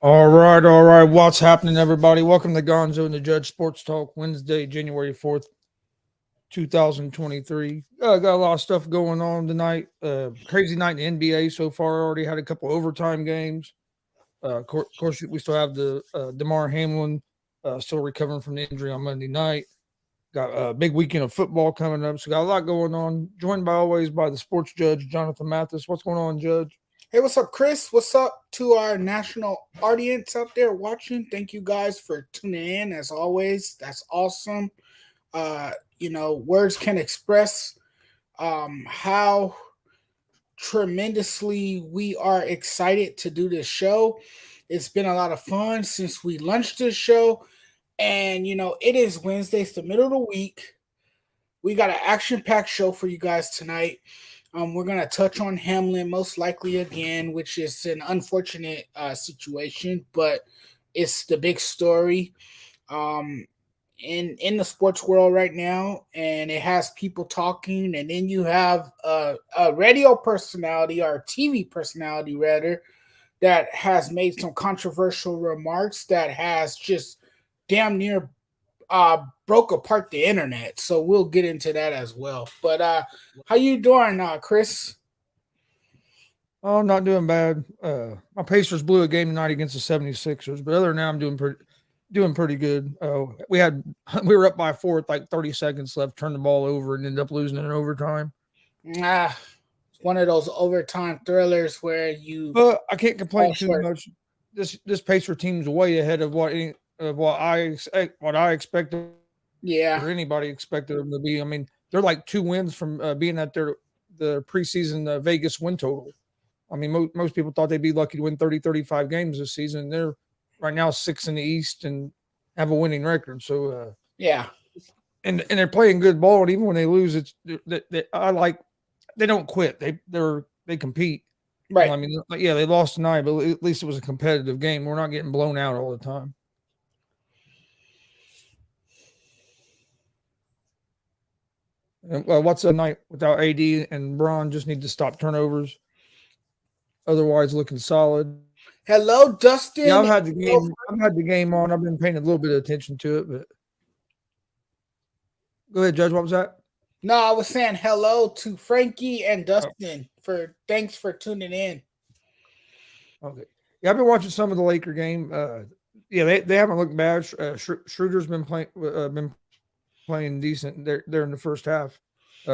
All right, all right. What's happening, everybody? Welcome to Gonzo and the Judge Sports Talk, Wednesday, January 4th, 2023. Got a lot of stuff going on tonight. Crazy night in the NBA so far. Already had a couple overtime games. Of course, we still have the DAMAR HAMLIN still recovering from the injury on Monday night. Got a big weekend of football coming up. So, got a lot going on. Joined by always by the sports judge, Jonathan Mathis. What's going on, Judge? Hey, what's up, Chris? What's up to our national audience out there watching? Thank you guys for tuning in as always. That's awesome. Words can express how tremendously we are excited to do this show. It's been a lot of fun since we launched this show. And, it is Wednesday, it's the middle of the week. We got an action packed show for you guys tonight. We're going to touch on Hamlin most likely again, which is an unfortunate situation, but it's the big story in the sports world right now, and it has people talking. And then you have a radio personality or TV personality, rather, that has made some controversial remarks that has just damn near broke apart the internet. So we'll get into that as well. But how you doing, Chris? Oh, I'm not doing bad. My Pacers blew a game tonight against the 76ers, but other than that, I'm doing pretty good. We were up by four with like 30 seconds left, turned the ball over, and ended up losing in overtime. It's one of those overtime thrillers where you. But I can't complain too much. This Pacer team's way ahead of what I expected. Yeah, or anybody expected them to be. I mean, they're like 2 wins from being at the preseason Vegas win total. I mean, most people thought they'd be lucky to win 30, 35 games this season. They're right now 6 in the East and have a winning record. So yeah, and they're playing good ball. And even when they lose, they don't quit. They compete. right. I mean, yeah, they lost tonight, but at least it was a competitive game. We're not getting blown out all the time. What's a night without AD and Braun? Just need to stop turnovers. Otherwise, looking solid. Hello, Yeah, Dustin. I've had the game on. I've been paying a little bit of attention to it. But go ahead, Judge. What was that? No, I was saying hello to Frankie and Dustin for thanks for tuning in. Okay. Yeah, I've been watching some of the Laker game. Yeah, they haven't looked bad. Schroeder's been playing decent. They're in the first half,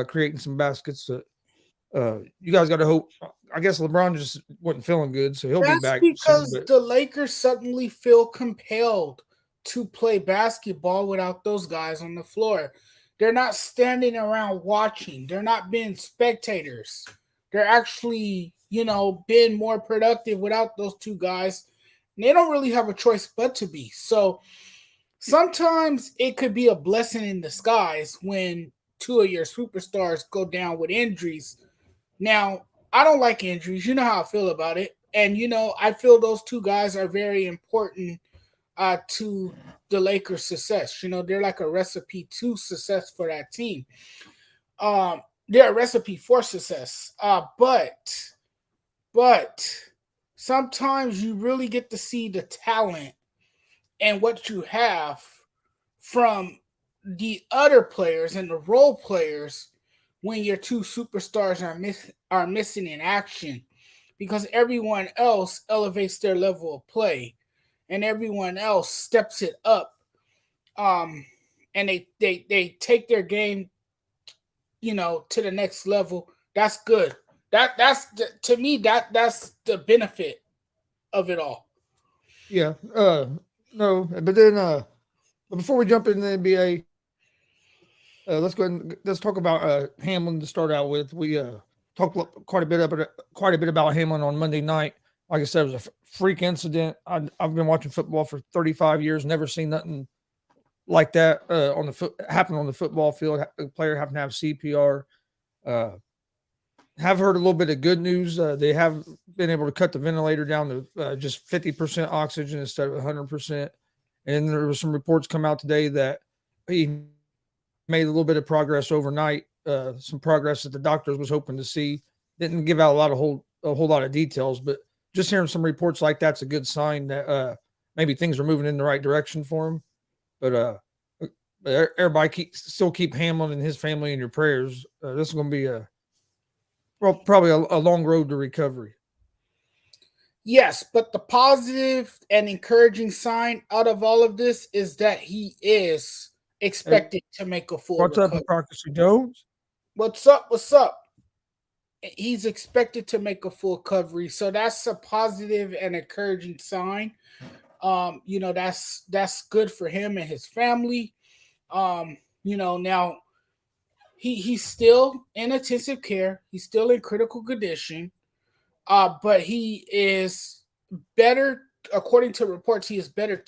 creating some baskets. You guys got to hope. I guess LeBron just wasn't feeling good, so he'll be That's back soon. because But the Lakers suddenly feel compelled to play basketball without those guys on the floor. They're not standing around watching. They're not being spectators. They're actually, being more productive without those two guys. And they don't really have a choice but to be. So sometimes it could be a blessing in disguise when two of your superstars go down with injuries. Now, I don't like injuries. You know how I feel about it. And, I feel those two guys are very important to the Lakers' success. They're like a recipe to success for that team. They're a recipe for success. But sometimes you really get to see the talent and what you have from the other players and the role players when your two superstars are missing in action, because everyone else elevates their level of play and everyone else steps it up, and they take their game to the next level. That's good. To me, that's the benefit of it all. yeah, no. But then, but before we jump into the NBA, let's go ahead and let's talk about Hamlin to start out with. We talked quite a bit about Hamlin on Monday night. Like I said, it was a freak incident. I've been watching football for 35 years, never seen nothing like that happen on the football field. A player having to have CPR. Uh, have heard a little bit of good news. They have been able to cut the ventilator down to just 50% oxygen instead of 100%. And there was some reports come out today that he made a little bit of progress overnight. Some progress that the doctors was hoping to see. Didn't give out a whole lot of details, but just hearing some reports like that's a good sign that maybe things are moving in the right direction for him. But everybody still keep Hamlin and his family in your prayers. This is going to be probably a long road to recovery. Yes, but the positive and encouraging sign out of all of this is that he is expected to make a full What's up, recovery. Hypocrisy Jones? What's up? What's up? He's expected to make a full recovery, so that's a positive and encouraging sign. That's good for him and his family. Now he's still in intensive care. He's still in critical condition. But he is better, according to reports. He is better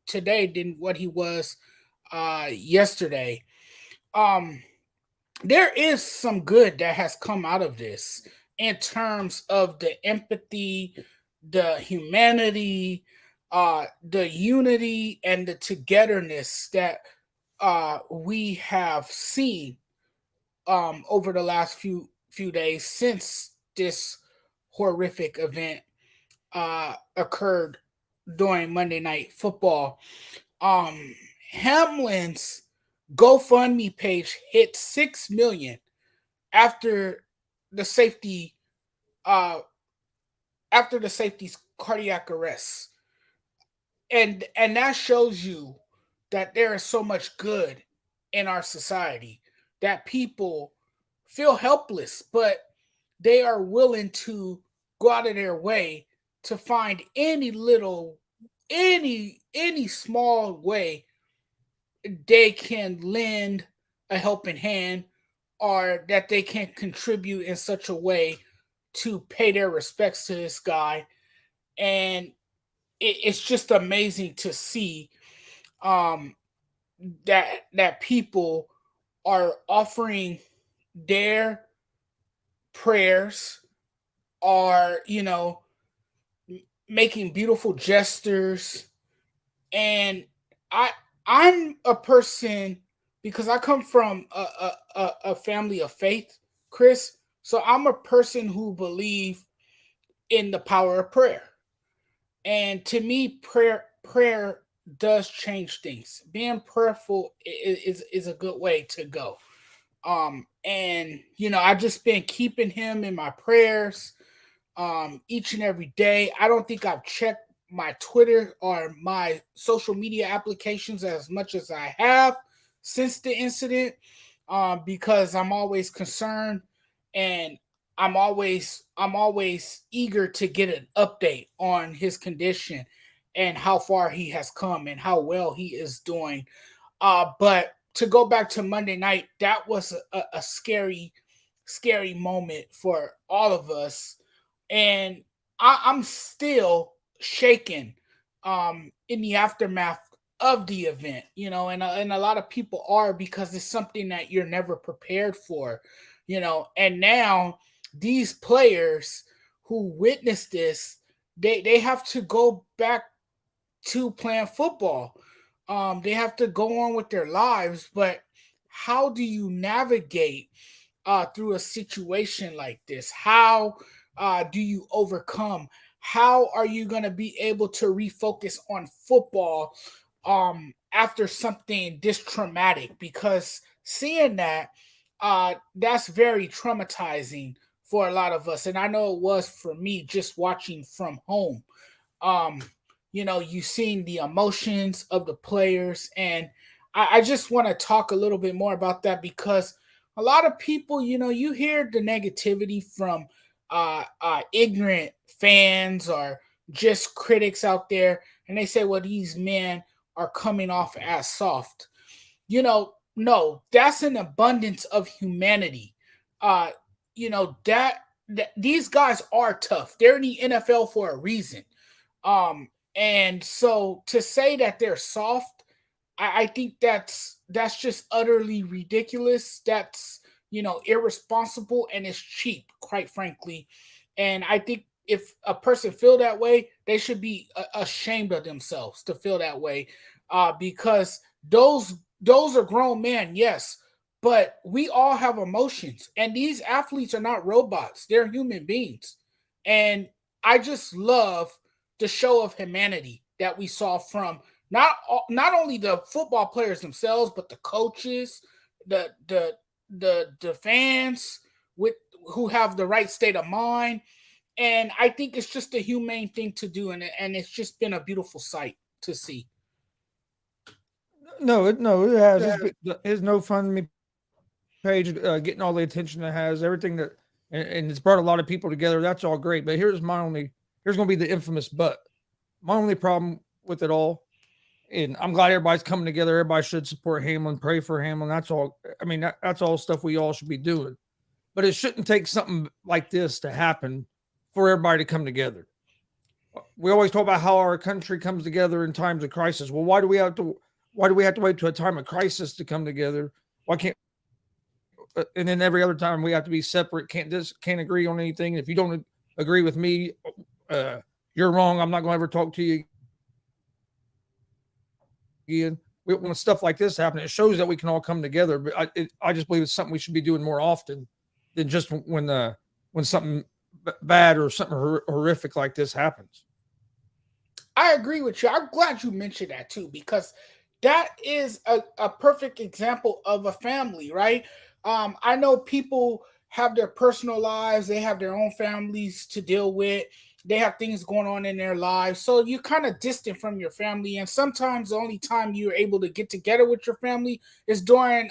today than what he was yesterday. There is some good that has come out of this in terms of the empathy, the humanity, the unity, and the togetherness that we have seen over the last few days since this horrific event occurred during Monday Night Football. Hamlin's GoFundMe page hit 6 million after the safety after the safety's cardiac arrest. And that shows you that there is so much good in our society, that people feel helpless, but they are willing to go out of their way to find any small way they can lend a helping hand, or that they can contribute in such a way to pay their respects to this guy. And it's just amazing to see that people are offering their prayers, are making beautiful gestures. And I'm a person, because I come from a family of faith, Chris. So I'm a person who believe in the power of prayer. And to me, prayer does change things. Being prayerful is a good way to go. And I just been keeping him in my prayers each and every day. I don't think I've checked my Twitter or my social media applications as much as I have since the incident, because I'm always concerned, and I'm always eager to get an update on his condition and how far he has come and how well he is doing. But to go back to Monday night, that was a scary moment for all of us. And I'm still shaken in the aftermath of the event, and a lot of people are, because it's something that you're never prepared for, and now these players who witnessed this, they have to go back to playing football. They have to go on with their lives, but how do you navigate through a situation like this? How do you overcome? How are you going to be able to refocus on football after something this traumatic? Because seeing that, that's very traumatizing for a lot of us. And I know it was for me, just watching from home. You've seen the emotions of the players. And I just want to talk a little bit more about that, because a lot of people, you hear the negativity from ignorant fans or just critics out there, and they say, well, these men are coming off as soft. No, that's an abundance of humanity. That these guys are tough. They're in the NFL for a reason. And so to say that they're soft, I think that's just utterly ridiculous. That's irresponsible, and it's cheap, quite frankly. And I think if a person feel that way, they should be ashamed of themselves to feel that way, because those are grown men, yes, but we all have emotions, and these athletes are not robots; they're human beings. And I just love the show of humanity that we saw from not only the football players themselves, but the coaches, the the the fans with who have the right state of mind. And I think it's just a humane thing to do, and it's just been a beautiful sight to see. No, it has. His no fund me page getting all the attention it has, everything that, and it's brought a lot of people together. That's all great. But here's going to be the infamous but. My only problem with it all, and I'm glad everybody's coming together. Everybody should support Hamlin, pray for Hamlin. That's all. I mean, that's all stuff we all should be doing. But it shouldn't take something like this to happen for everybody to come together. We always talk about how our country comes together in times of crisis. Well, why do we have to? Why do we have to wait to a time of crisis to come together? Why can't? And then every other time we have to be separate. Can't agree on anything. If you don't agree with me, you're wrong. I'm not going to ever talk to you again. When stuff like this happens, it shows that we can all come together. But I just believe it's something we should be doing more often than just when something bad or something horrific like this happens. I agree with you. I'm glad you mentioned that too, because that is a perfect example of a family, right? I know people have their personal lives, they have their own families to deal with, they have things going on in their lives. So you're kind of distant from your family. And sometimes the only time you're able to get together with your family is during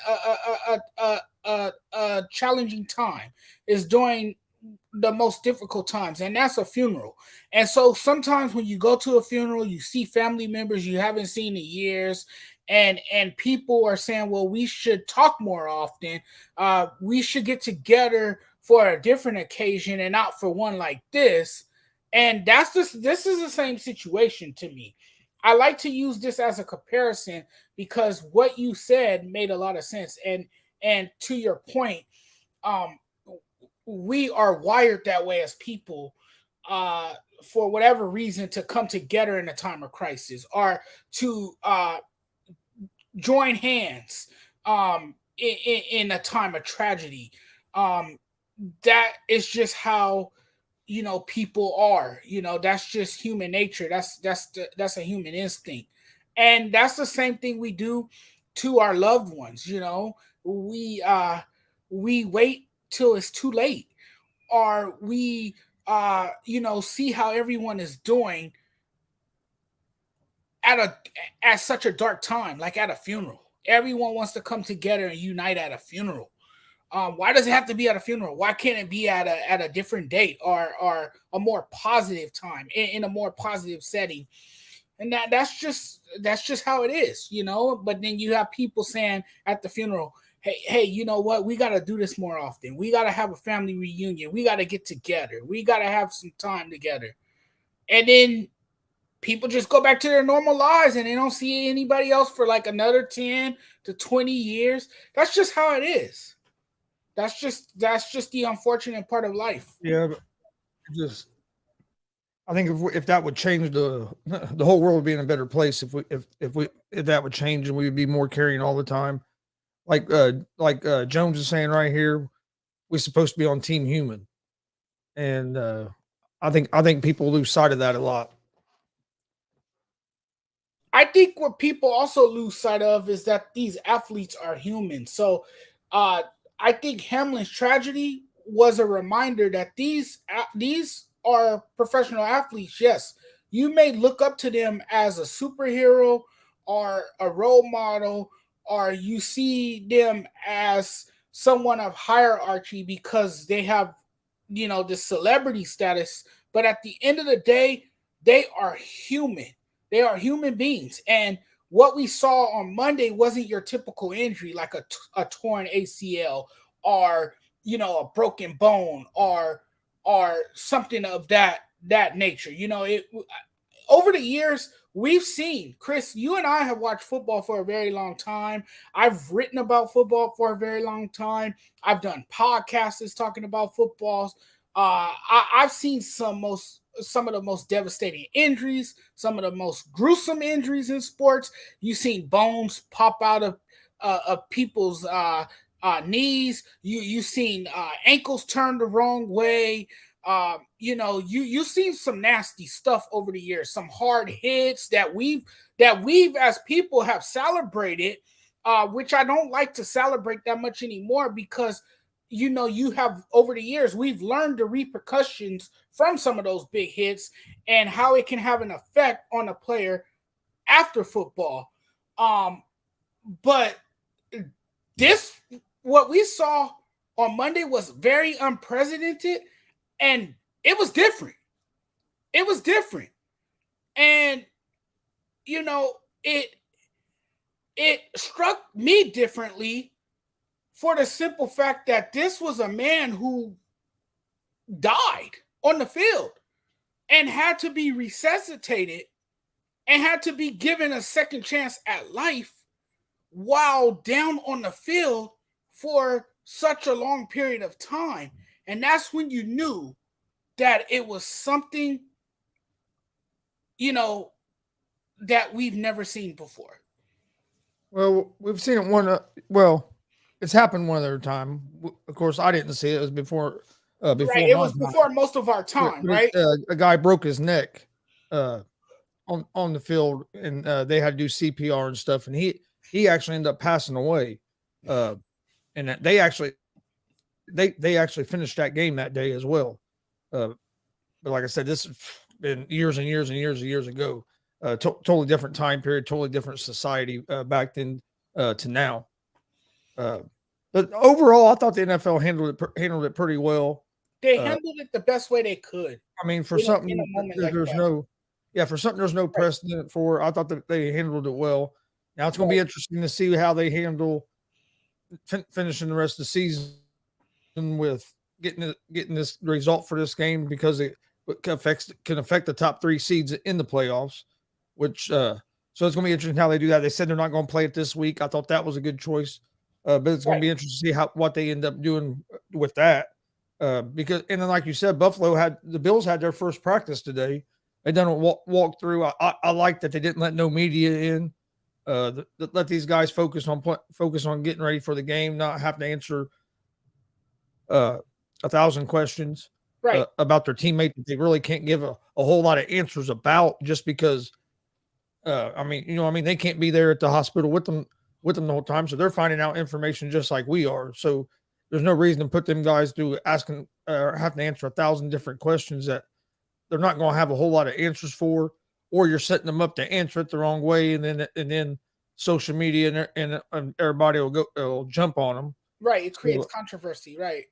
a challenging time, is during the most difficult times, and that's a funeral. And so sometimes when you go to a funeral, you see family members you haven't seen in years, and people are saying, well, we should talk more often, we should get together for a different occasion and not for one like this. And this is the same situation to me. I like to use this as a comparison because what you said made a lot of sense. And to your point, um we are wired that way as people, uh for whatever reason, to come together in a time of crisis, or to join hands in a time of tragedy. um that is just how, people are. That's just human nature. That's a human instinct. And that's the same thing we do to our loved ones. We wait till it's too late, or we see how everyone is doing at such a dark time, like at a funeral. Everyone wants to come together and unite at a funeral. Why does it have to be at a funeral? Why can't it be at a different date, or a more positive time, in a more positive setting? And that's just how it is. But then you have people saying at the funeral, hey, you know what? We got to do this more often. We got to have a family reunion. We got to get together. We got to have some time together. And then people just go back to their normal lives, and they don't see anybody else for like another 10 to 20 years. That's just how it is. That's just the unfortunate part of life. Yeah, but just I think if that would change, the whole world would be in a better place if that would change, and we would be more caring all the time. Like Jones is saying right here, we're supposed to be on Team Human, and I think people lose sight of that a lot. I think what people also lose sight of is that these athletes are human. So uh, I think Hamlin's tragedy was a reminder that these are professional athletes. Yes, you may look up to them as a superhero or a role model, or you see them as someone of hierarchy because they have, the celebrity status. But at the end of the day, they are human. They are human beings. And what we saw on Monday wasn't your typical injury like a torn ACL, or a broken bone, or something of that nature. It over the years, we've seen, Chris, you and I have watched football for a very long time. I've written about football for a very long time. I've done podcasts talking about footballs. I've seen some of the most devastating injuries, some of the most gruesome injuries in sports. You've seen bones pop out of people's knees. You've seen ankles turned the wrong way. You've seen some nasty stuff over the years, some hard hits that we've as people have celebrated, which I don't like to celebrate that much anymore because you have over the years we've learned the repercussions from some of those big hits and how it can have an effect on a player after football. But this what we saw on Monday was very unprecedented. And it was different. It was different. And it struck me differently for the simple fact that this was a man who died on the field and had to be resuscitated and had to be given a second chance at life while down on the field for such a long period of time. And that's when you knew that it was something, that we've never seen before. Well, we've seen it it's happened one other time. Of course, I didn't see it. It was before Right. It was before most of our time, right? A guy broke his neck on the field, and they had to do CPR and stuff, and he actually ended up passing away. And they actually finished that game that day as well. But like I said, this has been years and years and years and years ago. Totally different time period, totally different society back then to now. But overall, I thought the NFL handled it pretty well. They handled it the best way they could. I mean, for something there's no precedent for. I thought that they handled it well. Now it's going to be interesting to see how they handle finishing the rest of the season with getting this result for this game, because it can affect the top 3 seeds in the playoffs. Which so it's going to be interesting how they do that. They said they're not going to play it this week. I thought that was a good choice, but it's going to be interesting to see what they end up doing with that. Because and then like you said, the Bills had their first practice today. They done a walk through. I like that they didn't let no media in. Let these guys focus on getting ready for the game, not have to answer 1,000 questions about their teammate that they really can't give a whole lot of answers about, just because they can't be there at the hospital with them the whole time, so they're finding out information just like we are. So there's no reason to put them guys through asking having to answer 1,000 different questions that they're not going to have a whole lot of answers for, or you're setting them up to answer it the wrong way, and then social media and everybody will jump on them. Right, it creates controversy. Right,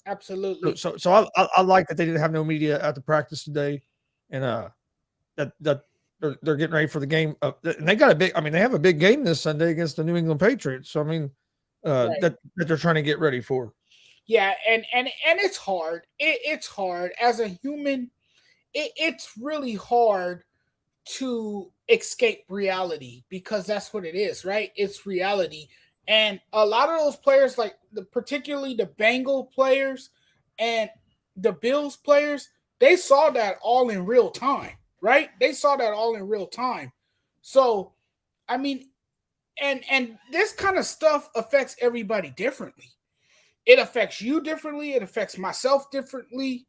absolutely. So I like that they didn't have no media at the practice today, and that they're getting ready for the game. And they got they have a big game this Sunday against the New England Patriots. So that they're trying to get ready for. Yeah, and it's hard. It's hard as a human. It's really hard to escape reality, because that's what it is, right? It's reality. And a lot of those players, like particularly the Bengal players and the Bills players, they saw that all in real time, right? They saw that all in real time. So, and this kind of stuff affects everybody differently. It affects you differently. It affects myself differently,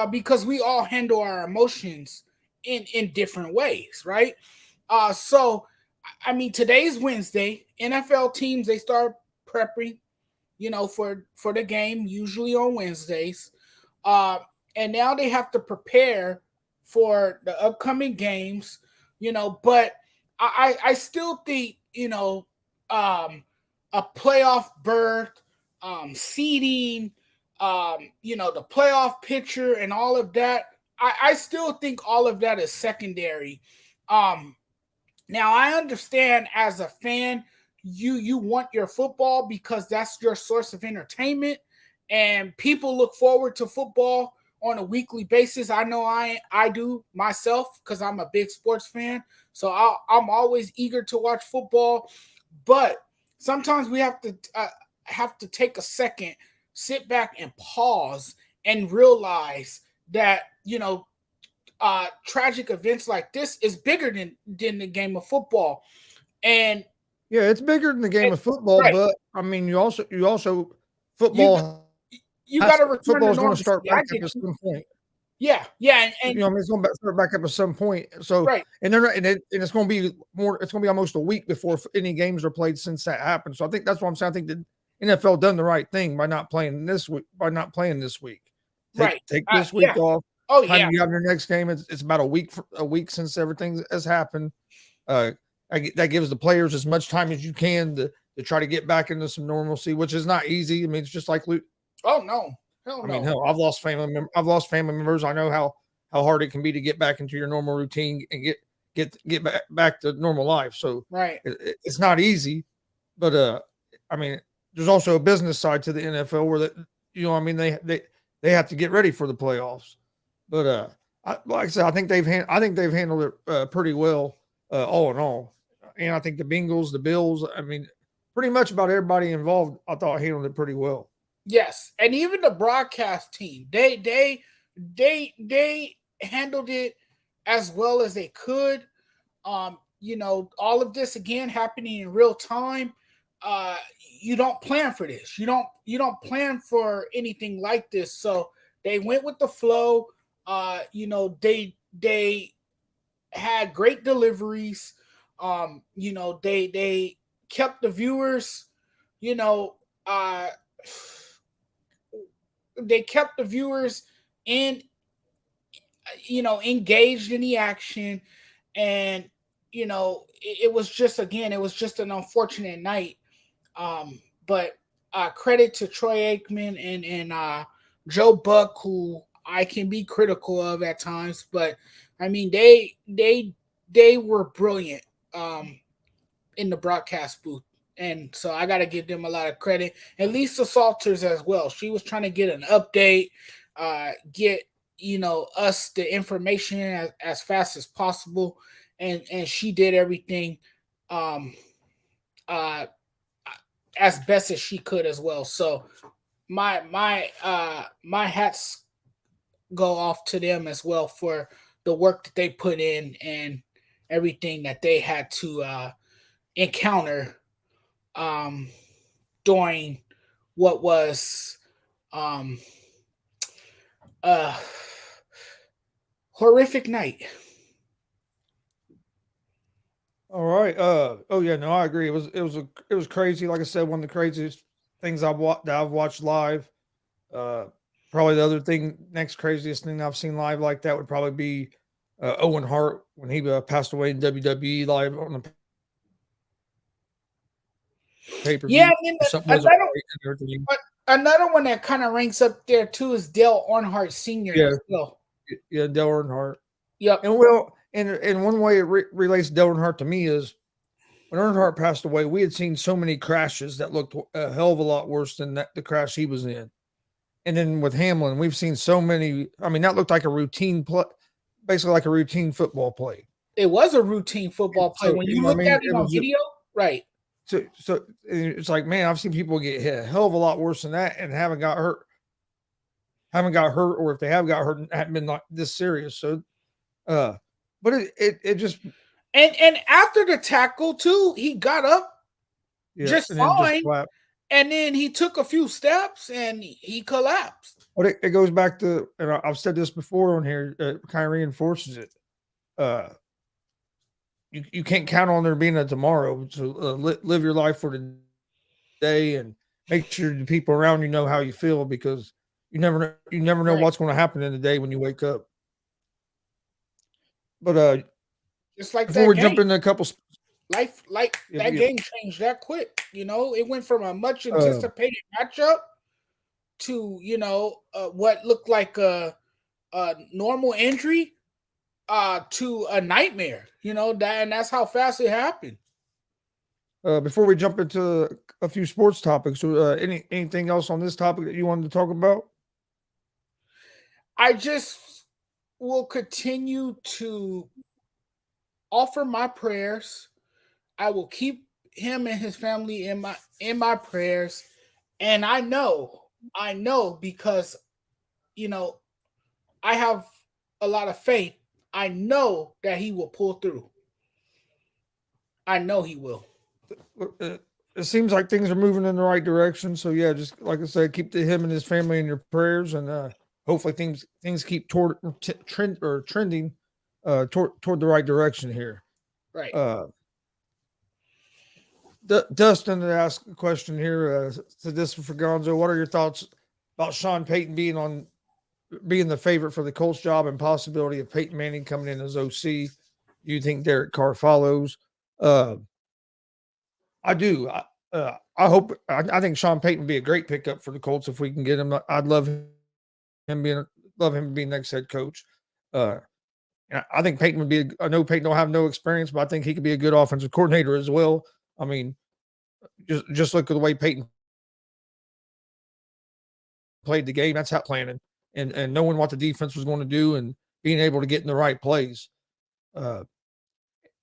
because we all handle our emotions in different ways, right? Today's Wednesday. NFL teams, they start prepping, for the game, usually on Wednesdays. And now they have to prepare for the upcoming games, but I still think, a playoff berth, seeding, the playoff picture and all of that, I still think all of that is secondary. Now I understand as a fan, you want your football because that's your source of entertainment, and people look forward to football on a weekly basis. I know I do myself, because I'm a big sports fan. So I'm always eager to watch football, but sometimes we have to take a second, sit back and pause and realize that, tragic events like this is bigger than the game of football. And yeah, it's bigger than the game of football, right. But you also football you got to return football to is going to normalcy. start I back up get at you. some point. Yeah, You know, I mean, it's going to start back up at some point. So, right. and they're not, and it's going to be more. It's going to be almost a week before any games are played since that happened. So I think that's what I'm saying. I think the NFL done the right thing by not playing this week. Take this week Yeah. off. Oh Time yeah. you have your next game. It's about a week since everything has happened. That gives the players as much time as you can to try to get back into some normalcy, which is not easy. I mean, it's just like Oh no. Hell I no. mean, hell, I've lost family members. I know how hard it can be to get back into your normal routine and get back to normal life. So Right. it's not easy, but I mean, there's also a business side to the NFL where I mean, they have to get ready for the playoffs. But like I said, I think they've handled it pretty well, all in all. And I think the Bengals, the Bills, I mean, pretty much about everybody involved, I thought handled it pretty well. Yes, and even the broadcast team, they handled it as well as they could. All of this again happening in real time. You don't plan for this. You don't plan for anything like this. So they went with the flow. They had great deliveries. They kept the viewers, you know, uh they kept the viewers in engaged in the action. And it was just, again, it was just an unfortunate night. But credit to Troy Aikman and Joe Buck, who I can be critical of at times, but I mean they were brilliant in the broadcast booth. And so I got to give them a lot of credit. And Lisa Salters as well. She was trying to get an update, get us the information as fast as possible, and she did everything um, uh, as best as she could as well. So my hats go off to them as well for the work that they put in and everything that they had to encounter um, during what was um, a horrific night. All right. Oh yeah. No, I agree. It was crazy. Like I said, one of the craziest things that I've watched live. Uh, Probably the other thing, next craziest thing I've seen live like that would probably be Owen Hart when he passed away in WWE live on the pay per Yeah, view. and Something wasn't another right and everything. another one that kind of ranks up there too is Dale Earnhardt Sr. Yeah, as well. yeah, Dale Earnhardt. Yep, And well, and one way it relates Dale Earnhardt to me is when Earnhardt passed away, we had seen so many crashes that looked a hell of a lot worse than the crash he was in. And then with Hamlin, we've seen so many. I mean, that looked like a routine play, basically like a routine football play. it was a routine football play So when you you know what I looked mean? at it It on was video. Right. so it's like, man, I've seen people get hit a hell of a lot worse than that and haven't got hurt, or if they have got hurt, haven't been like this serious. So, uh, but it just And after the tackle too, he got up yeah, just and then just fine, clap. and then he took a few steps and he collapsed. But it goes back to, and I've said this before on here, kind of reinforces it. Uh, you can't count on there being a tomorrow. So live your life for today and make sure the people around you know how you feel, because you never know Right. what's going to happen in the day when you wake up. But Just like before that we jump game. into a couple, Like yeah, that game changed that quick. It went from a much anticipated matchup to what looked like a normal injury to a nightmare. And that's how fast it happened. before we jump into a few sports topics, anything else on this topic that you wanted to talk about? I just will continue to offer my prayers. I will keep him and his family in my prayers. And I know because you know I have a lot of faith. I know that he will pull through. I know he will. it seems like things are moving in the right direction. So yeah, just like I said, keep him and his family in your prayers, and hopefully things keep trending toward the right direction here. Right. Uh, Dustin asked a question here. Said this for Gonzo. What are your thoughts about Sean Payton being the favorite for the Colts job and possibility of Peyton Manning coming in as OC? Do you think Derek Carr follows? Uh, I do. I hope. I think Sean Payton would be a great pickup for the Colts if we can get him. I'd love him being next head coach. Uh, I think Peyton would be. I know Peyton don't have no experience, but I think he could be a good offensive coordinator as well. I mean, just look at the way Peyton played the game. That's how planning and knowing what the defense was going to do and being able to get in the right plays. Uh,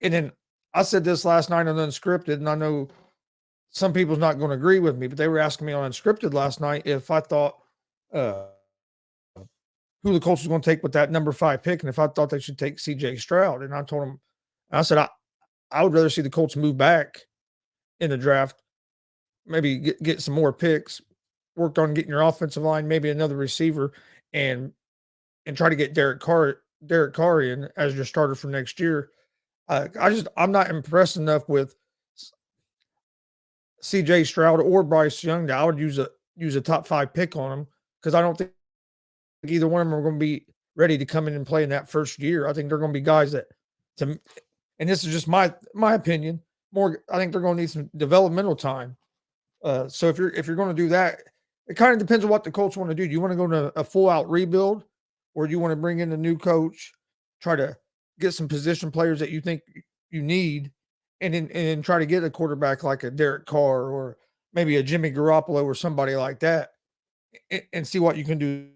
and then I said this last night on Unscripted, and I know some people's not going to agree with me, but they were asking me on Unscripted last night if I thought who the Colts was going to take with that number 5 pick, and if I thought they should take C.J. Stroud. And I told them, I said I would rather see the Colts move back in the draft, maybe get some more picks, worked on getting your offensive line, maybe another receiver, and try to get Derek Carr in as your starter for next year. I'm not impressed enough with C.J. Stroud or Bryce Young that I would use a top 5 pick on them, because I don't think either one of them are going to be ready to come in and play in that first year. I think they're going to be guys that, and this is just my opinion, I think they're going to need some developmental time. So if you're going to do that, it kind of depends on what the Colts want to do. Do you want to go to a full out rebuild, or do you want to bring in a new coach, try to get some position players that you think you need, and then try to get a quarterback like a Derek Carr or maybe a Jimmy Garoppolo or somebody like that, and see what you can do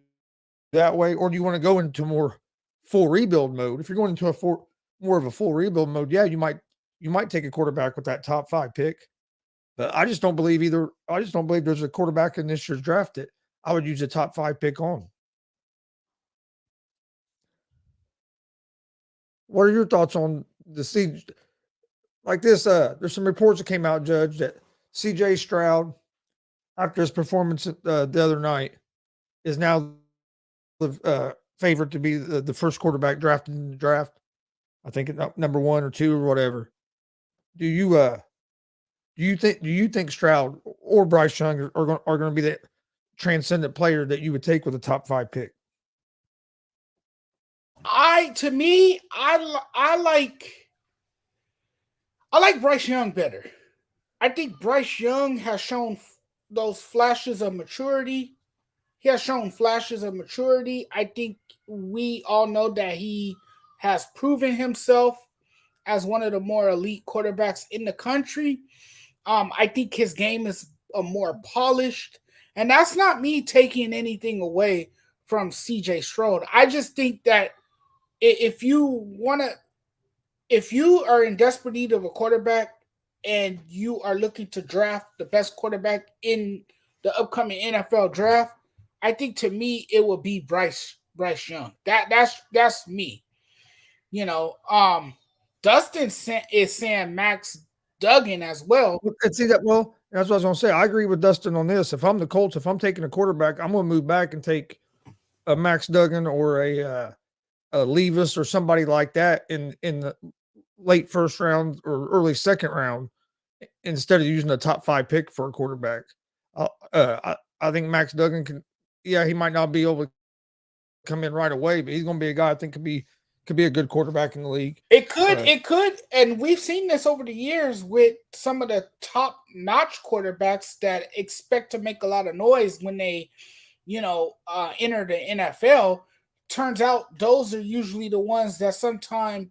that way? Or do you want to go into more full rebuild mode? If you're going into more of a full rebuild mode, yeah, you might take a quarterback with that top 5 pick. But I just don't believe there's a quarterback in this year's draft that I would use a top 5 pick on. What are your thoughts on the siege like this? There's some reports that came out, Judge, that C.J. Stroud, after his performance the other night, is now the favorite to be the first quarterback drafted in the draft. I think number 1 or 2 or whatever. Do you think Stroud or Bryce Young are going to be the transcendent player that you would take with a top 5 pick? I like Bryce Young better. I think Bryce Young has shown those flashes of maturity. He has shown flashes of maturity. I think we all know that he has proven himself as one of the more elite quarterbacks in the country. I think his game is more polished, and that's not me taking anything away from C.J. Stroud. I just think that if you are in desperate need of a quarterback and you are looking to draft the best quarterback in the upcoming NFL draft, I think to me it would be Bryce Young. That's me. Dustin is saying Max Duggan as well. And see that well, that's what I was going to say. I agree with Dustin on this. If I'm the Colts, if I'm taking a quarterback, I'm going to move back and take a Max Duggan or a Levis or somebody like that in the late first round or early second round, instead of using a top 5 pick for a quarterback. I think Max Duggan he might not be able to come in right away, but he's going to be a guy I think could be a good quarterback in the league. It could, and we've seen this over the years with some of the top-notch quarterbacks that expect to make a lot of noise when they, enter the NFL. Turns out those are usually the ones that sometimes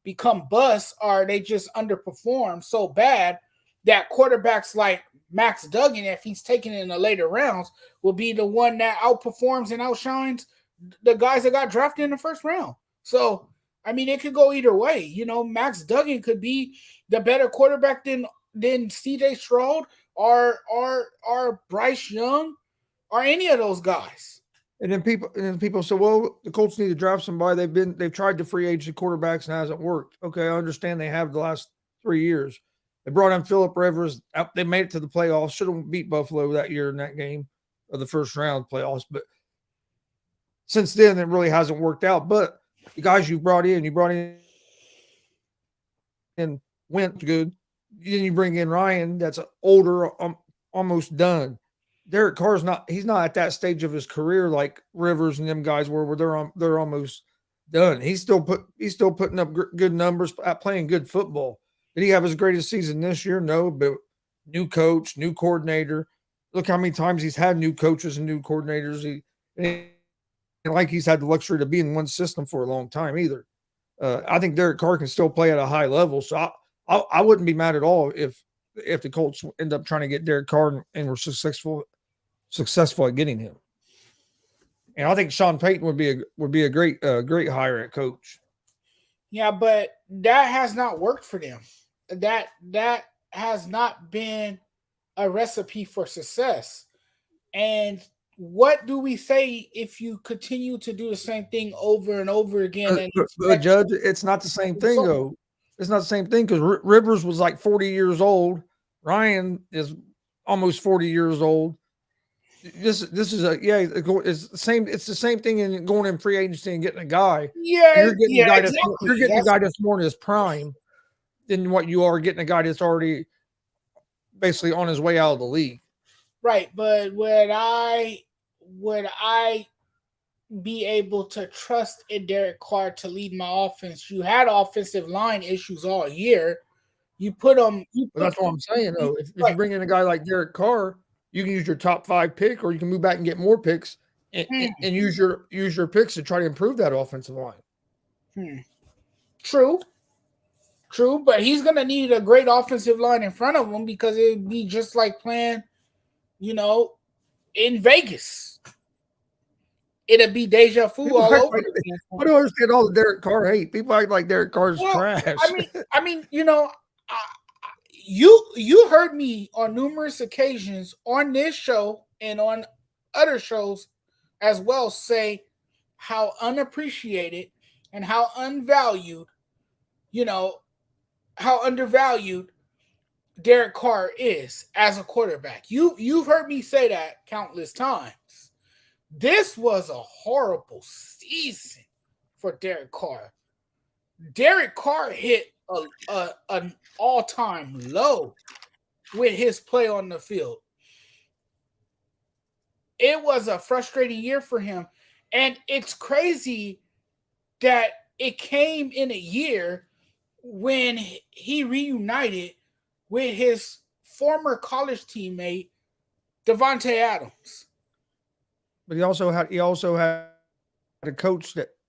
become busts, or they just underperform so bad that quarterbacks like Max Duggan, if he's taken in the later rounds, will be the one that outperforms and outshines the guys that got drafted in the first round. So, I mean, it could go either way. Max Duggan could be the better quarterback than C.J. Stroud or Bryce Young or any of those guys. And then people say, well, the Colts need to draft somebody. They've tried to free agent quarterbacks and it hasn't worked. Okay, I understand they have the last 3 years. They brought in Phillip Rivers. They made it to the playoffs. Should have beat Buffalo that year in that game of the first round playoffs. But since then, it really hasn't worked out. But the guys you brought in and went good. Then you bring in Ryan, that's older, almost done. Derek Carr's he's not at that stage of his career like Rivers and them guys were, where they're almost done. He's still putting up good numbers, playing good football. Did he have his greatest season this year? No, but new coach, new coordinator. Look how many times he's had new coaches and new coordinators. Like he's had the luxury to be in one system for a long time either. I think Derek Carr can still play at a high level, so I wouldn't be mad at all if the Colts end up trying to get Derek Carr and were successful at getting him. And I think Sean Payton would be a great hire at coach. Yeah, but that has not worked for them. That has not been a recipe for success. And what do we say if you continue to do the same thing over and over again? But Judge, it's not the same thing though. It's not the same thing because Rivers was like 40 years old. Ryan is almost 40 years old. This is it's the same. It's the same thing in going in free agency and getting a guy. Yeah, you're getting exactly. a guy that's more in his prime than what you are getting a guy that's already basically on his way out of the league. Right, but would I be able to trust in Derek Carr to lead my offense? You had offensive line issues all year. You put them. That's what I'm saying, though. If you bring in a guy like Derek Carr, you can use your top 5 pick, or you can move back and get more picks and use your picks to try to improve that offensive line. True, but he's going to need a great offensive line in front of him because it would be just like playing, in Vegas. It'd be deja vu all over. I don't understand all the Derek Carr hate. People act like Derek Carr's trash. I mean, you heard me on numerous occasions on this show and on other shows as well say how unappreciated and how unvalued, how undervalued Derek Carr is as a quarterback. You've heard me say that countless times. This was a horrible season for Derek Carr. Derek Carr hit an all-time low with his play on the field. It was a frustrating year for him. And it's crazy that it came in a year when he reunited with his former college teammate, Devontae Adams. But he also had a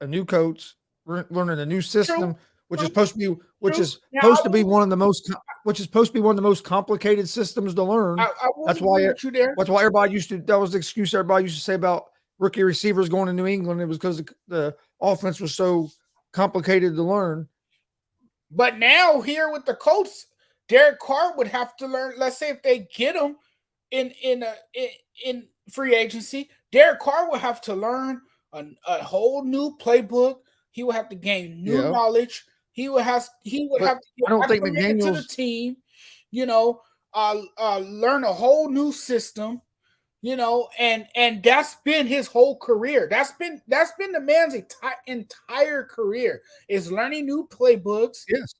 new coach learning a new system, which is supposed to be one of the most complicated systems to learn. That's why everybody that was the excuse everybody used to say about rookie receivers going to New England. It was because the offense was so complicated to learn. But now here with the Colts, Derek Carr would have to learn. Let's say if they get him in free agency, Derek Carr will have to learn a whole new playbook. He will have to gain new knowledge. He would have to get to the team, learn a whole new system, and that's been his whole career. That's been the man's entire career is learning new playbooks. Yes.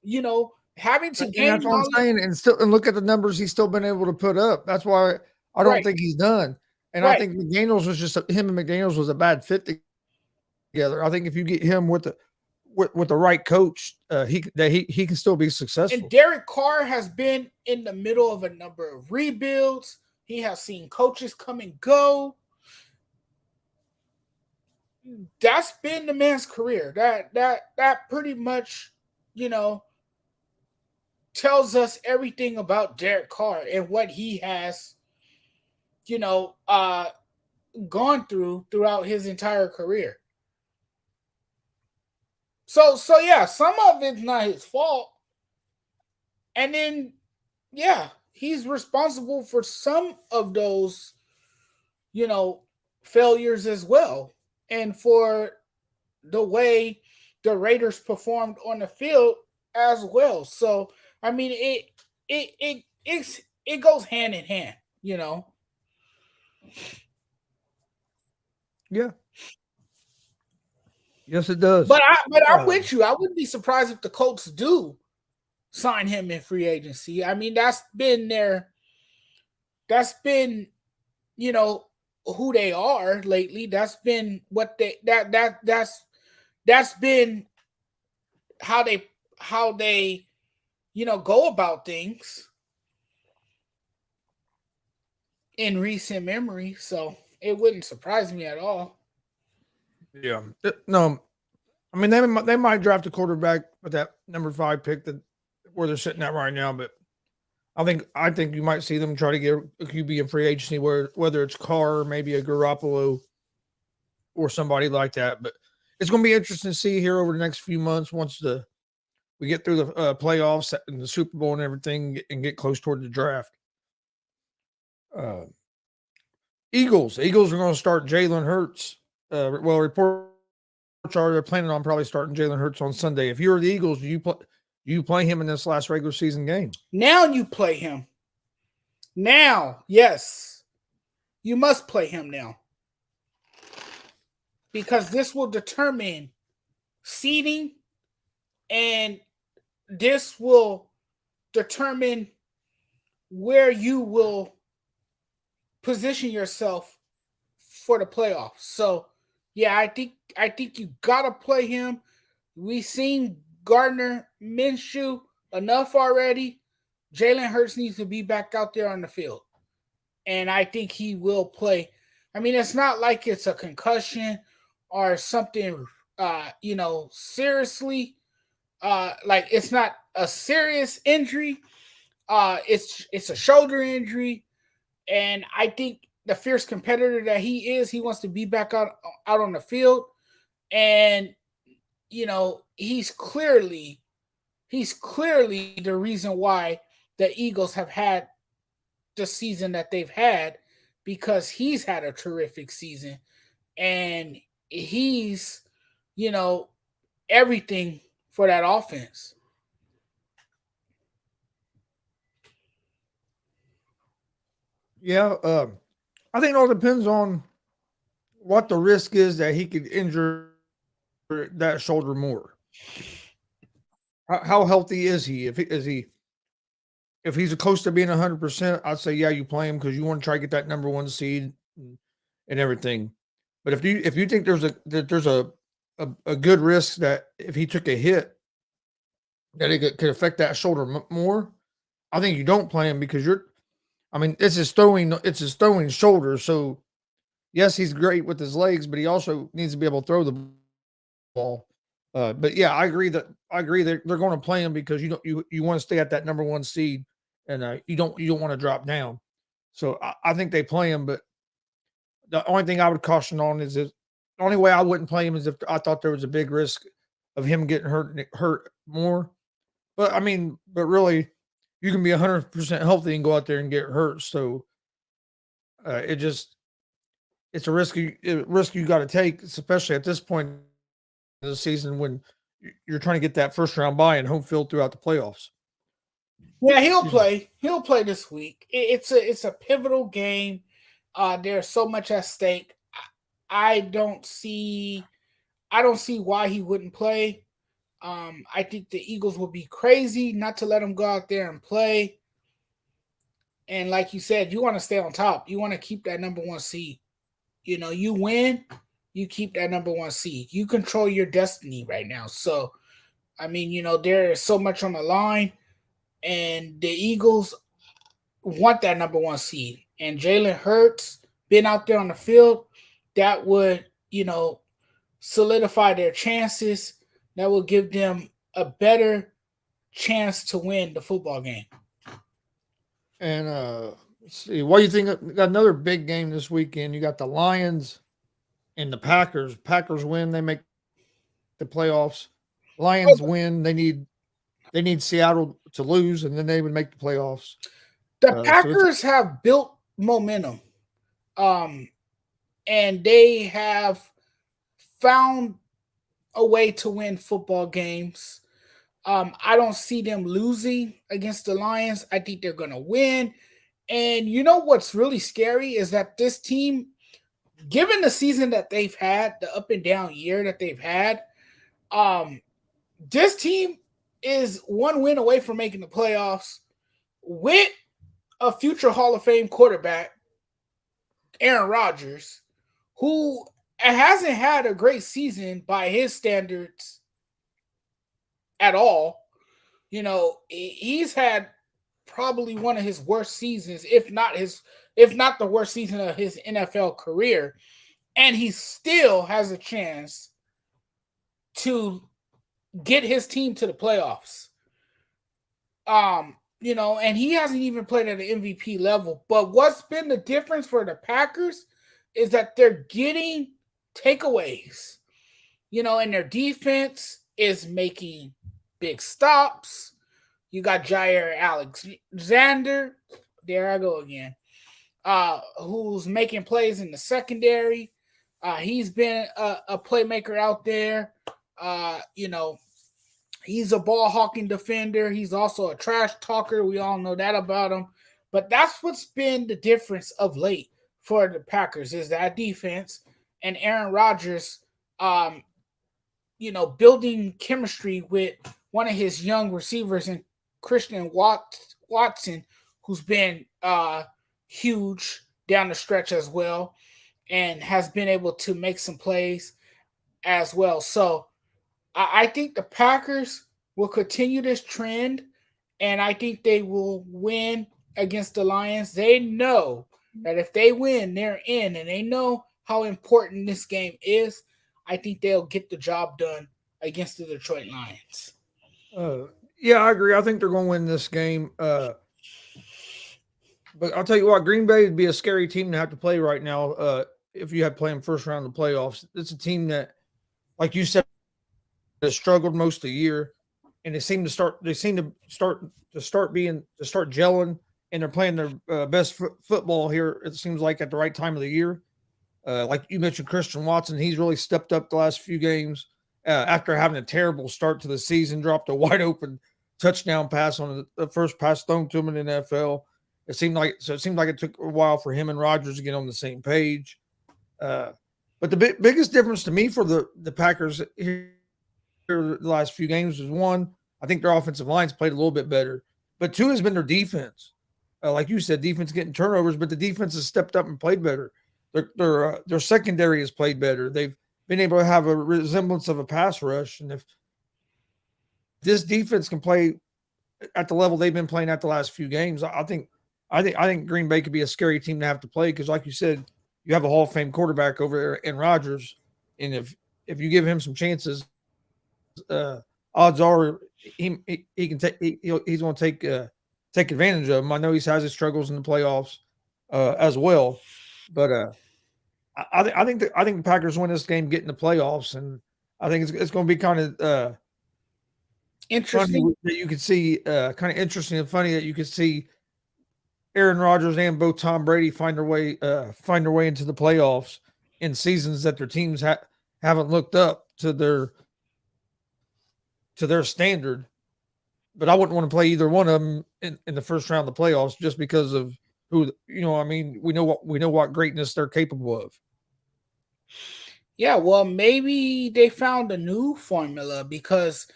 Having to gain. That's what I'm saying, and look at the numbers he's still been able to put up. That's why I don't think he's done. And I think McDaniels was him and McDaniels was a bad fit together. I think if you get him with the right coach, he can still be successful. And Derek Carr has been in the middle of a number of rebuilds. He has seen coaches come and go. That's been the man's career. That pretty much, tells us everything about Derek Carr and what he has, gone throughout his entire career. So yeah, some of it's not his fault. And then, he's responsible for some of those, failures as well. And for the way the Raiders performed on the field as well. So, I mean, it goes hand in hand, you know. Yeah. Yes, it does. But I'm with you. I wouldn't be surprised if the Colts do sign him in free agency. I mean, that's been you know, who they are lately. That's been what that's been how they go about things in recent memory. So it wouldn't surprise me at all. Yeah. No, I mean they might draft a quarterback with that number 5 pick that where they're sitting at right now, but I think you might see them try to get a QB in free agency, whether it's Carr, maybe a Garoppolo, or somebody like that. But it's going to be interesting to see here over the next few months once we get through the playoffs and the Super Bowl and everything, and get close toward the draft. Uh, Eagles are going to start Jalen Hurts. Well, reports are they're planning on probably starting Jalen Hurts on Sunday. If you're the Eagles, do you play him in this last regular season game? Now you play him. Now, yes, you must play him now because this will determine seeding, and this will determine where you will position yourself for the playoffs. So, yeah, I think you gotta play him. We've seen Gardner Minshew enough already. Jalen Hurts needs to be back out there on the field, and I think he will play. I mean, it's not like it's a concussion or something, seriously. Like it's not a serious injury. It's a shoulder injury, and I think the fierce competitor that he wants to be back out on the field, and he's clearly the reason why the Eagles have had the season that they've had, because he's had a terrific season, and he's everything for that offense. Yeah, I think it all depends on what the risk is that he could injure that shoulder more. How healthy is he? If he's close to being 100%, I'd say yeah, you play him because you want to try to get that number 1 seed and everything. But if you think there's a good risk that if he took a hit that it could affect that shoulder more, I think you don't play him because I mean, it's his throwing shoulder. So yes, he's great with his legs, but he also needs to be able to throw the ball. But yeah, I agree that they're going to play him because you want to stay at that number 1 seed, and you don't want to drop down. So I think they play him, but the only thing I would caution on is if the only way I wouldn't play him is if I thought there was a big risk of him getting hurt more. But I mean, but really, you can be 100% healthy and go out there and get hurt. So it just it's a risk you got to take, especially at this point of the season when you're trying to get that first round bye and home field throughout the playoffs. Yeah, he'll Excuse me. play. He'll play this week. It's a pivotal game. There's so much at stake. I don't see I don't see why he wouldn't play. I think the Eagles would be crazy not to let him go out there and play. And like you said, you want to stay on top. You want to keep that number 1 seed. You win, you keep that number 1 seed. You control your destiny right now. So, I mean, there is so much on the line, and the Eagles want that number 1 seed. And Jalen Hurts being out there on the field, that would, solidify their chances. That will give them a better chance to win the football game. And let's see, what do you think? We got another big game this weekend. You got the Lions and the Packers. Packers win, they make the playoffs. Lions win, they need Seattle to lose, and then they would make the playoffs. The So it's Packers have built momentum, um, and they have found a way to win football games. I don't see them losing against the Lions. I think they're going to win. And you know what's really scary is that this team, given the season that they've had, the up and down year that they've had, um, this team is one win away from making the playoffs with a future Hall of Fame quarterback, Aaron Rodgers, who hasn't had a great season by his standards at all. You know, he's had probably one of his worst seasons, if not the worst season of his NFL career, and he still has a chance to get his team to the playoffs. You know, and he hasn't even played at an MVP level. But what's been the difference for the Packers is that they're getting takeaways, you know, and their defense is making big stops. You got Jair Alexander, there I go again, who's making plays in the secondary. He's been a playmaker out there. You know, he's a ball hawking defender. He's also a trash talker. We all know that about him. But that's what's been the difference of late for the Packers is that defense and Aaron Rodgers, you know, building chemistry with one of his young receivers in Christian Watson, who's been huge down the stretch as well and has been able to make some plays as well. So I think the Packers will continue this trend, and I think they will win against the Lions. They know that if they win, they're in, and they know how important this game is. I think they'll get the job done against the Detroit Lions. Yeah, I agree. I think they're going to win this game. But I'll tell you what, Green Bay would be a scary team to have to play right now. If you had playing first round of the playoffs, it's a team that, like you said, has struggled most of the year, and they seem to start gelling, and they're playing their best football here. It seems like at the right time of the year. Like you mentioned, Christian Watson, he's really stepped up the last few games after having a terrible start to the season. Dropped a wide open touchdown pass on the first pass thrown to him in the NFL. It seemed like it took a while for him and Rodgers to get on the same page. But the biggest difference to me for the Packers here the last few games is one, I think their offensive line's played a little bit better, but two has been their defense. Like you said, defense getting turnovers, but the defense has stepped up and played better. Their secondary has played better. They've been able to have a resemblance of a pass rush, and if this defense can play at the level they've been playing at the last few games, I think Green Bay could be a scary team to have to play because, like you said, you have a Hall of Fame quarterback over there in Rodgers, and if you give him some chances, odds are he can take he's going to take advantage of them. I know he's had his struggles in the playoffs as well, but I think the Packers win this game, get in the playoffs, and I think it's going to be kind of Interesting. that you could see, kind of interesting and funny that you could see Aaron Rodgers and both Tom Brady find their way into the playoffs in seasons that their teams haven't looked up to their standard. But I wouldn't want to play either one of them in the first round of the playoffs just because of who I mean, we know what greatness they're capable of. Yeah, well, maybe they found a new formula because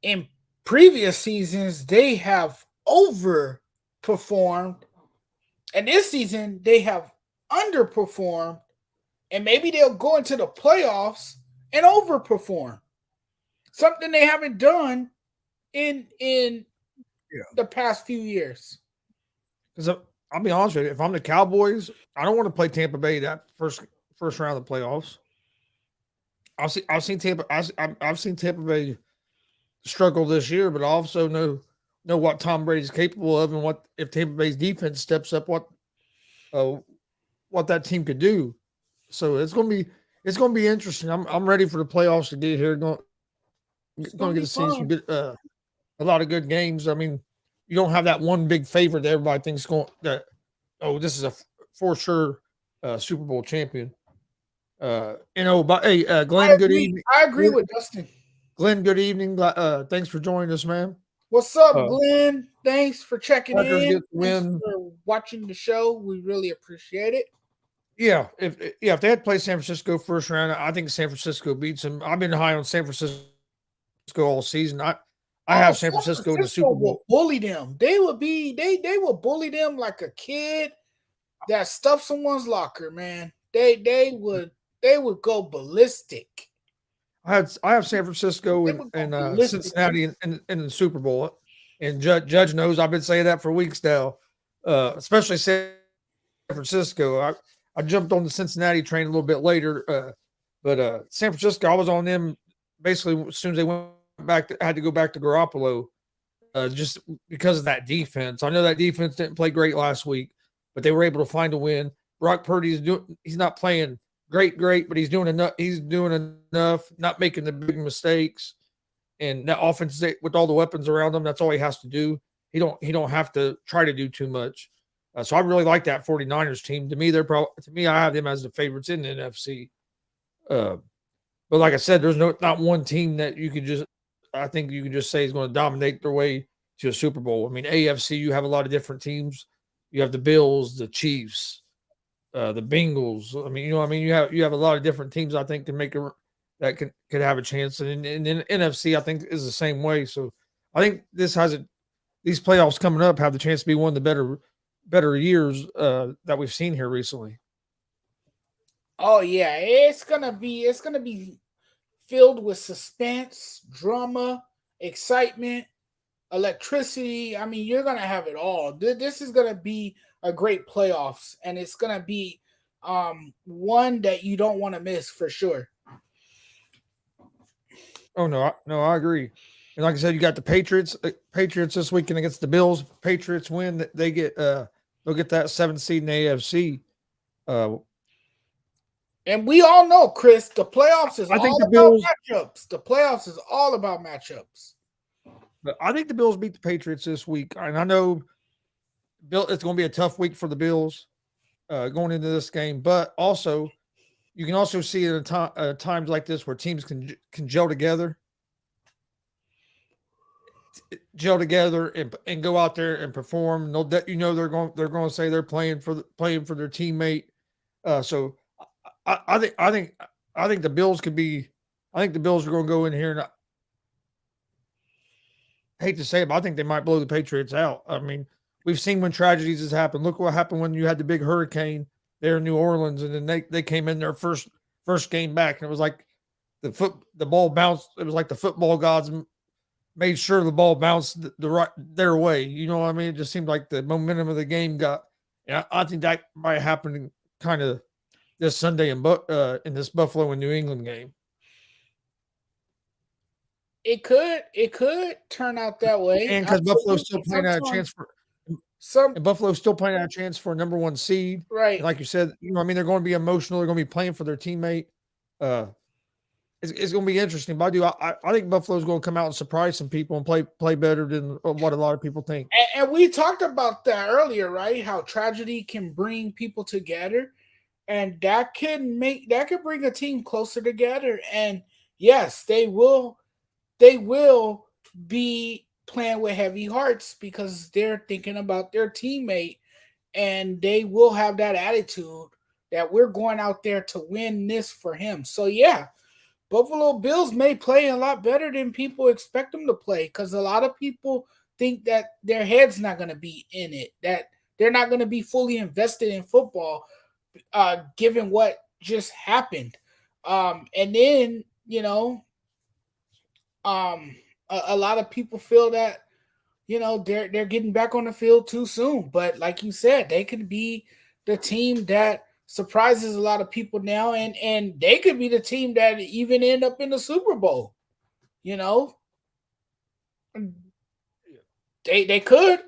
in previous seasons they have overperformed, and this season they have underperformed, and maybe they'll go into the playoffs and overperform. Something they haven't done in the past few years. Because I'll be honest with you, if I'm the Cowboys, I don't want to play Tampa Bay that first round of the playoffs. I've seen Tampa Bay struggle this year, but I also know what Tom Brady's capable of, and what if Tampa Bay's defense steps up, what that team could do. So it's gonna be interesting. I'm ready for the playoffs to get here. Going to get to see some good, a lot of good games. I mean, you don't have that one big favorite that everybody thinks this is a for sure Super Bowl champion. But hey, Glenn, good evening. I agree with Dustin. Glenn, good evening. Thanks for joining us, man. What's up, Uh, Glenn? Thanks for checking Chargers in. get the Thanks win. for watching the show. We really appreciate it. If they had played San Francisco first round, I think San Francisco beats them. I've been high on San Francisco all season. I Oh, have San San Francisco in the Francisco Super will Bowl. bully them. They will bully them like a kid that stuffed someone's locker, man. They would go ballistic. I have San Francisco They and, would go and ballistic. Cincinnati in the Super Bowl, and Judge knows I've been saying that for weeks now. Especially San Francisco. I jumped on the Cincinnati train a little bit later, but San Francisco, I was on them basically as soon as they went back. Had to go back to Garoppolo, just because of that defense. I know that defense didn't play great last week, but they were able to find a win. Brock Purdy's doing. He's not playing great, but he's doing enough. He's doing enough, not making the big mistakes. And that offense with all the weapons around him, that's all he has to do. He don't have to try to do too much. So I really like that 49ers team. To me, I have them as the favorites in the NFC. Uh, but like I said, there's not one team that I think you can just say is going to dominate their way to a Super Bowl. I mean, AFC, you have a lot of different teams. You have the Bills, the Chiefs, the Bengals. I mean, you have a lot of different teams. I think that could have a chance, and then NFC I think is the same way. So I think these playoffs coming up have the chance to be one of the better years that we've seen here recently. Oh yeah, it's gonna be filled with suspense, drama, excitement, electricity. I mean, you're gonna have it all. This is gonna be a great playoffs, and it's gonna be one that you don't want to miss for sure. Oh no, I agree. And like I said, you got the Patriots this weekend against the Bills. Patriots win, they'll get that 7th seed in the AFC. Uh, And we all know, Chris, the playoffs is I think all the about Bills. matchups. The playoffs is all about matchups. But I think the Bills beat the Patriots this week, and I know it's going to be a tough week for the Bills going into this game. But also, you can also see at times like this where teams can gel together and go out there and perform. They're going to say they're playing for their teammate. So I think the Bills could be. I think the Bills are going to go in here and I hate to say it, but I think they might blow the Patriots out. I mean, we've seen when tragedies has happened. Look what happened when you had the big hurricane there in New Orleans, and then they came in their first game back, and it was like the ball bounced. It was like the football gods made sure the ball bounced the right their way. You know what I mean? It just seemed like the momentum of the game got. And I think that might happen kind of this Sunday in this Buffalo and New England game. It could turn out that way. And because Buffalo's Absolutely. still playing out a chance for Some and Buffalo's still playing out a chance for a number one seed. right. And like you said, I mean, they're going to be emotional. They're going to be playing for their teammate. Uh, it's going to be interesting. But I think Buffalo's going to come out and surprise some people and play better than what a lot of people think. And we talked about that earlier, right? How tragedy can bring people together, and that could bring a team closer together. And yes, they will be playing with heavy hearts because they're thinking about their teammate, and they will have that attitude that we're going out there to win this for him. So yeah, Buffalo Bills may play a lot better than people expect them to play because a lot of people think that their head's not going to be in it, that they're not going to be fully invested in football, given what just happened. And then, a lot of people feel that, they're getting back on the field too soon. But like you said, they could be the team that surprises a lot of people now, and they could be the team that even end up in the Super Bowl. You know, they could.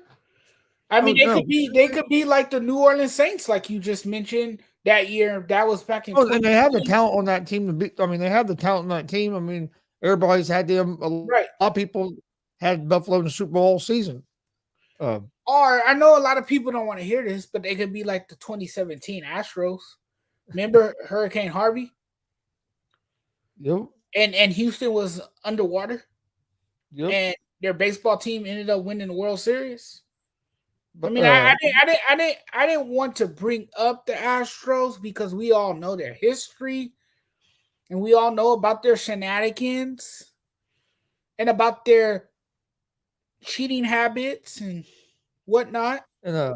I Oh mean, no! they could be like the New Orleans Saints, like you just mentioned that year. That was back in Oh, and they have the 2020. talent on that team to beat. I mean, they have the talent on that team. I mean, everybody's had them. A lot Right. of people had Buffalo in the Super Bowl all season. Uh, Or I know a lot of people don't want to hear this, but they could be like the 2017 Astros. Remember Hurricane Harvey? yep. and Houston was underwater, Yep. and their baseball team ended up winning the World Series. I But mean, I didn't want to bring up the Astros because we all know their history and we all know about their shenanigans and about their cheating habits and whatnot. and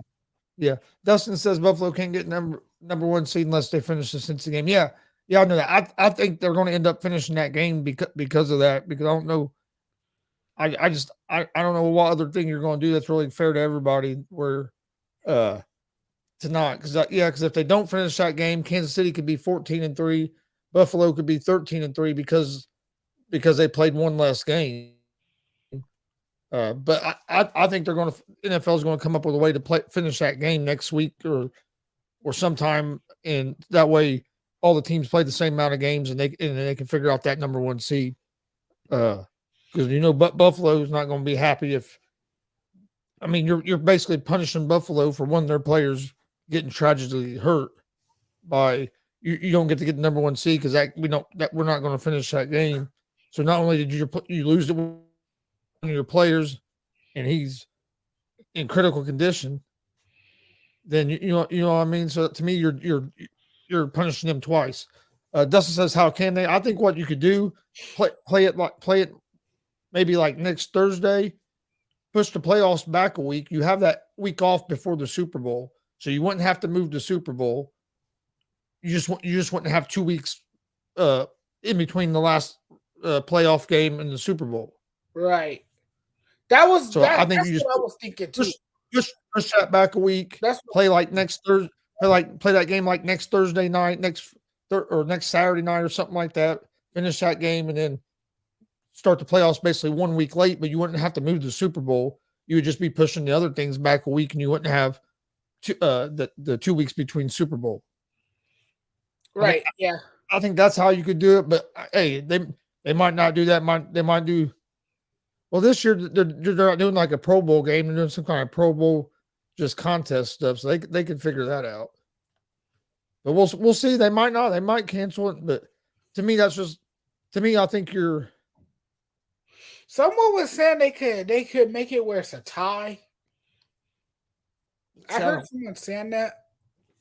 yeah, Dustin says Buffalo can't get number one seed unless they finish the Cincy game. Yeah, yeah, I know that. I think they're going to end up finishing that game because of that. Because I don't know. I don't know what other thing you're going to do that's really fair to everybody. Where uh to not because because if they don't finish that game, Kansas City could be 14-3, Buffalo could be 13-3 because they played one less game. But I think they're going to NFL is going to come up with a way to finish that game next week or sometime, and that way all the teams play the same amount of games and they can figure out that number one seed. Because but Buffalo's not going to be happy if I mean you're basically punishing Buffalo for one of their players getting tragically hurt by you don't get to get the number one seed because we're not going to finish that game. So not only did you lose to one of your players and he's in critical condition, then you know what I mean. So to me, you're punishing them twice. Dustin says, "How can they?" I think what you could do play it maybe like next Thursday. Push the playoffs back a week. You have that week off before the Super Bowl, so you wouldn't have to move the Super Bowl. You just wouldn't have 2 weeks in between the last playoff game and the Super Bowl. Right. That was So that. I think That's you just what I was thinking too. push that back a week. That's what, Play like next Thursday. Play that game like next Thursday night, or next Saturday night or something like that. Finish that game and then start the playoffs basically 1 week late. But you wouldn't have to move the Super Bowl. You would just be pushing the other things back a week, and you wouldn't have the 2 weeks between Super Bowl. right. Yeah. I think that's how you could do it. But hey, they might not do that. They might do. Well, this year they're not doing like a Pro Bowl game. They're doing some kind of Pro Bowl just contest stuff, so they can figure that out. But we'll see. They might not. They might cancel it. But to me, I think you're. Someone was saying they could make it where it's a tie. I heard someone saying that.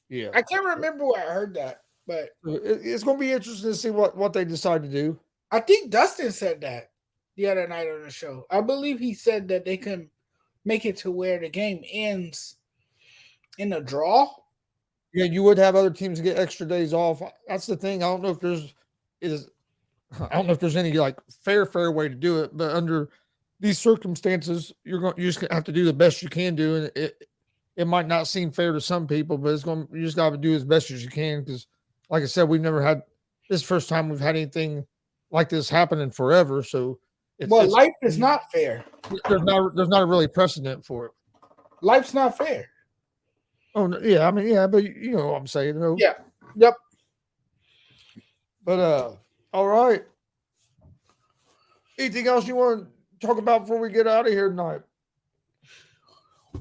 Yeah, I can't remember where I heard that, but it's going to be interesting to see what they decide to do. I think Dustin said that the other night on the show. I believe he said that they can make it to where the game ends in a draw. Yeah, you would have other teams get extra days off. That's the thing. I don't know if there's any like fair way to do it, but under these circumstances, you just have to do the best you can do, and it might not seem fair to some people, but you just got to do as best as you can because, like I said, we've never had this first time we've had anything like this happen in forever. So, life is not fair. There's not a really precedent for it. Life's not fair. Oh yeah, I mean yeah, but you know what I'm saying. Yeah. Yep. But all right. Anything else you want to talk about before we get out of here tonight?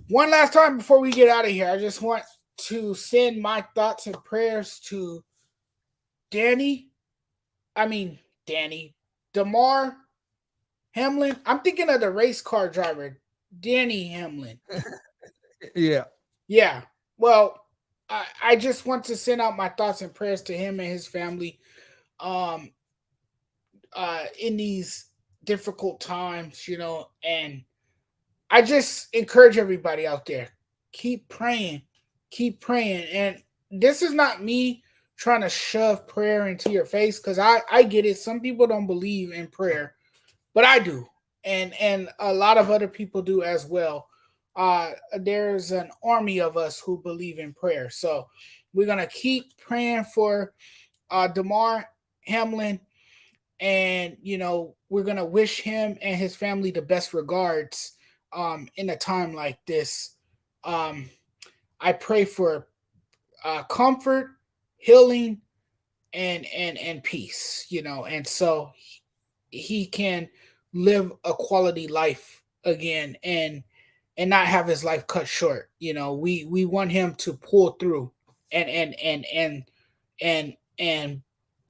One last time before we get out of here, I just want to send my thoughts and prayers to DAMAR HAMLIN. I'm thinking of the race car driver, Danny Hamlin. Yeah. Yeah. Well, I just want to send out my thoughts and prayers to him and his family in these difficult times, and I just encourage everybody out there, keep praying. And this is not me trying to shove prayer into your face because I get it. Some people don't believe in prayer, but I do. And a lot of other people do as well. There's an army of us who believe in prayer. So we're going to keep praying for DAMAR HAMLIN. And, we're going to wish him and his family the best regards in a time like this. I pray for comfort, healing, and peace, and so he can live a quality life again and not have his life cut short. We want him to pull through and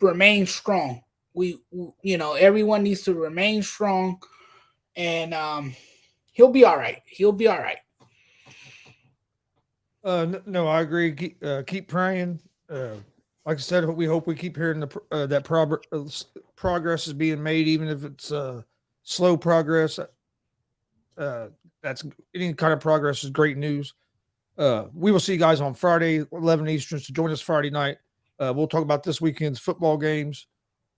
remain strong everyone needs to remain strong, and he'll be all right. He'll be all right. No, I agree. Keep praying. Like I said, we hope we keep hearing that progress is being made, even if it's slow progress. That's any kind of progress is great news. We will see you guys on Friday, 11 Eastern. So join us Friday night. We'll talk about this weekend's football games.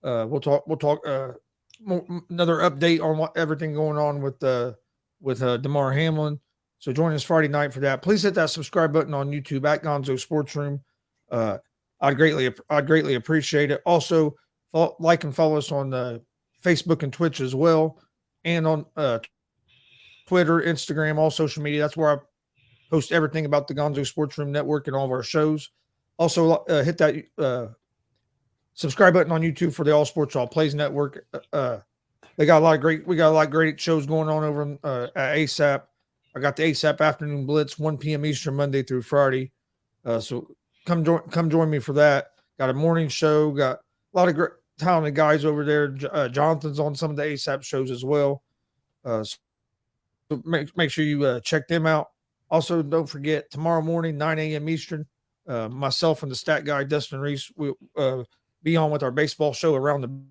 We'll talk another update on everything going on with DAMAR HAMLIN. So join us Friday night for that. Please hit that subscribe button on YouTube at Gonzo Sports Room. I'd greatly appreciate it. Also, like and follow us on Facebook and Twitch as well, and on Twitter, Instagram, all social media. That's where I post everything about the Gonzo Sports Room Network and all of our shows. Also, hit that subscribe button on YouTube for the All Sports All Plays Network. We got a lot of great shows going on over at ASAP. I got the ASAP Afternoon Blitz, 1 p.m. Eastern, Monday through Friday. So come join me for that. Got a morning show. Got a lot of great talented guys over there. Jonathan's on some of the ASAP shows as well. So make sure you check them out. Also, don't forget tomorrow morning, 9 a.m. Eastern. Myself and the stat guy Dustin Reese will be on with our baseball show Around the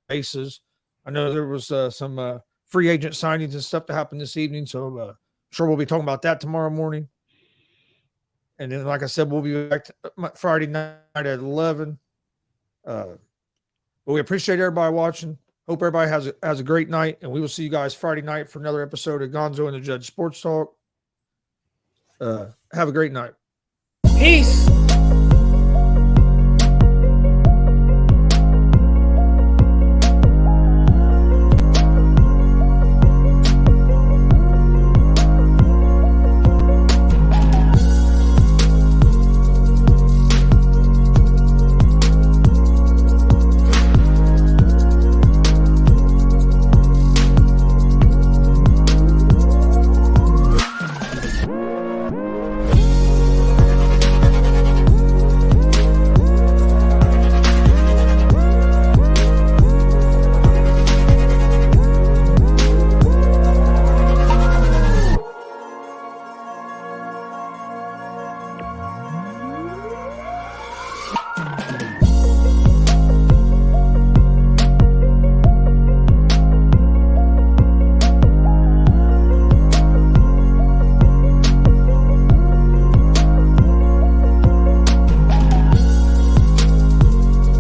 Bases. I know there was some free agent signings and stuff to happen this evening, so sure we'll be talking about that tomorrow morning. And then, like I said, we'll be back Friday night at 11. But we appreciate everybody watching. Hope everybody has a great night, and we will see you guys Friday night for another episode of Gonzo and the Judge Sports Talk. Have a great night. Peace.